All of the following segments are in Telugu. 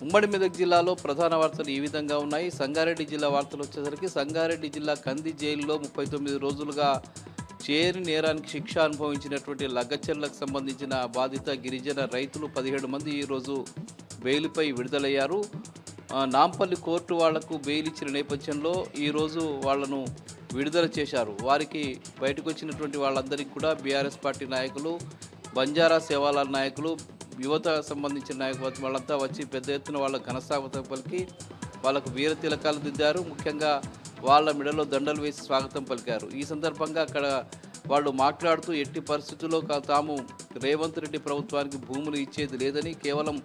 ఉమ్మడి మెదక్ జిల్లాలో ప్రధాన వార్తలు ఈ విధంగా ఉన్నాయి. సంగారెడ్డి జిల్లా వార్తలు వచ్చేసరికి సంగారెడ్డి జిల్లా కంది జైలులో 39 రోజులుగా చేరి నేరానికి శిక్ష అనుభవించినటువంటి లగ్గచెర్లకు సంబంధించిన బాధిత గిరిజన రైతులు 17 మంది ఈరోజు బెయిల్పై విడుదలయ్యారు. నాంపల్లి కోర్టు వాళ్లకు బెయిల్ ఇచ్చిన నేపథ్యంలో ఈరోజు వాళ్లను విడుదల చేశారు. వారికి బయటకు వచ్చినటువంటి వాళ్ళందరికీ కూడా బీఆర్ఎస్ పార్టీ నాయకులు, బంజారా సేవాలాల నాయకులు, యువత సంబంధించిన నాయకులు వాళ్ళంతా వచ్చి పెద్ద ఎత్తున వాళ్ళ ఘనస్వాగతం పలికి వాళ్ళకు వీర తిలకాలు దిద్దారు. ముఖ్యంగా వాళ్ళ మెడలో దండలు వేసి స్వాగతం పలికారు. ఈ సందర్భంగా అక్కడ వాళ్ళు మాట్లాడుతూ ఎట్టి పరిస్థితుల్లో తాము రేవంత్ రెడ్డి ప్రభుత్వానికి భూములు ఇచ్చేది లేదని, కేవలం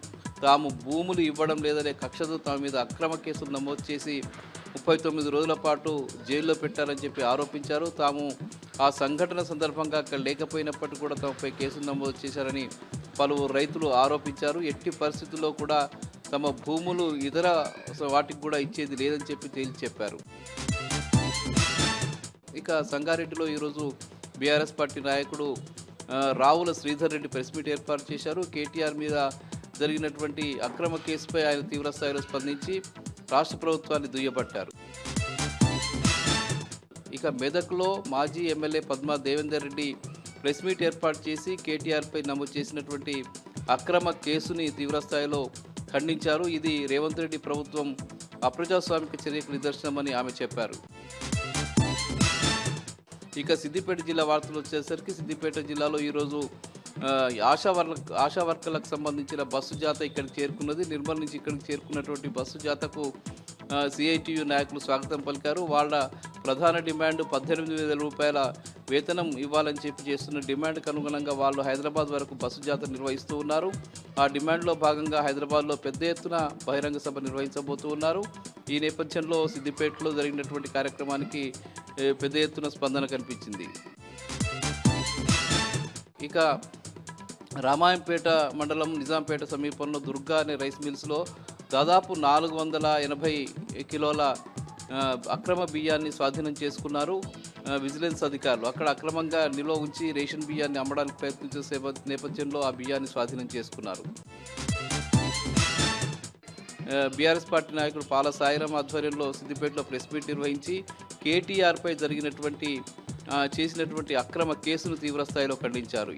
తాము భూములు ఇవ్వడం లేదనే కక్షతో తమ మీద అక్రమ కేసులు నమోదు చేసి 39 రోజుల పాటు జైల్లో పెట్టారని చెప్పి ఆరోపించారు. తాము ఆ సంఘటన సందర్భంగా అక్కడ లేకపోయినప్పటికీ కూడా తమపై కేసులు నమోదు చేశారని పలువురు రైతులు ఆరోపించారు. ఎట్టి పరిస్థితుల్లో కూడా తమ భూములు ఇతర వాటికి కూడా ఇచ్చేది లేదని చెప్పి తేల్చి చెప్పారు. ఇక సంగారెడ్డిలో ఈరోజు బీఆర్ఎస్ పార్టీ నాయకుడు రావుల శ్రీధర్ రెడ్డి ప్రెస్ మీట్ ఏర్పాటు చేశారు. కేటీఆర్ మీద జరిగినటువంటి అక్రమ కేసుపై ఆయన తీవ్రస్థాయిలో స్పందించి రాష్ట్ర ప్రభుత్వాన్ని దుయ్యబట్టారు. ఇక మెదక్లో మాజీ MLA Padma Devender Reddy press meet ఏర్పాటు చేసి కేటీఆర్పై నమోదు చేసినటువంటి అక్రమ కేసుని తీవ్రస్థాయిలో ఖండించారు. ఇది రేవంత్ రెడ్డి ప్రభుత్వం అప్రజాస్వామిక చర్యకు నిదర్శనమని ఆమె చెప్పారు. ఇక సిద్దిపేట జిల్లా వార్తలు వచ్చేసరికి సిద్దిపేట జిల్లాలో ఈరోజు ఆశా వర్కర్లకు సంబంధించిన బస్సు జాత ఇక్కడికి చేరుకున్నది. నిర్మల్ నుంచి ఇక్కడికి చేరుకున్నటువంటి బస్సు జాతకు సిఐటియు నాయకులు స్వాగతం పలికారు. వాళ్ళ ప్రధాన డిమాండ్ 18,000 రూపాయల వేతనం ఇవ్వాలని చెప్పి చేస్తున్న డిమాండ్కు అనుగుణంగా వాళ్ళు హైదరాబాద్ వరకు బస్సు జాతర నిర్వహిస్తూ ఉన్నారు. ఆ డిమాండ్లో భాగంగా హైదరాబాద్లో పెద్ద ఎత్తున బహిరంగ సభ నిర్వహించబోతూ ఉన్నారు. ఈ నేపథ్యంలో సిద్దిపేటలో జరిగినటువంటి కార్యక్రమానికి పెద్ద ఎత్తున స్పందన కనిపించింది. ఇక రామాయంపేట మండలం నిజాంపేట సమీపంలో దుర్గా అనే రైస్ మిల్స్లో దాదాపు 480 కిలోల అక్రమ బియ్యాన్ని స్వాధీనం చేసుకున్నారు విజిలెన్స్ అధికారులు. అక్కడ అక్రమంగా నిల్వ ఉంచి రేషన్ బియ్యాన్ని అమ్మడానికి ప్రయత్నించే నేపథ్యంలో ఆ బియ్యాన్ని స్వాధీనం చేసుకున్నారు. బీఆర్ఎస్ పార్టీ నాయకుడు పాల సాయిరాం ఆధ్వర్యంలో సిద్దిపేటలో ప్రెస్ మీట్ నిర్వహించి కేటీఆర్పై చేసినటువంటి అక్రమ కేసును తీవ్రస్థాయిలో ఖండించారు.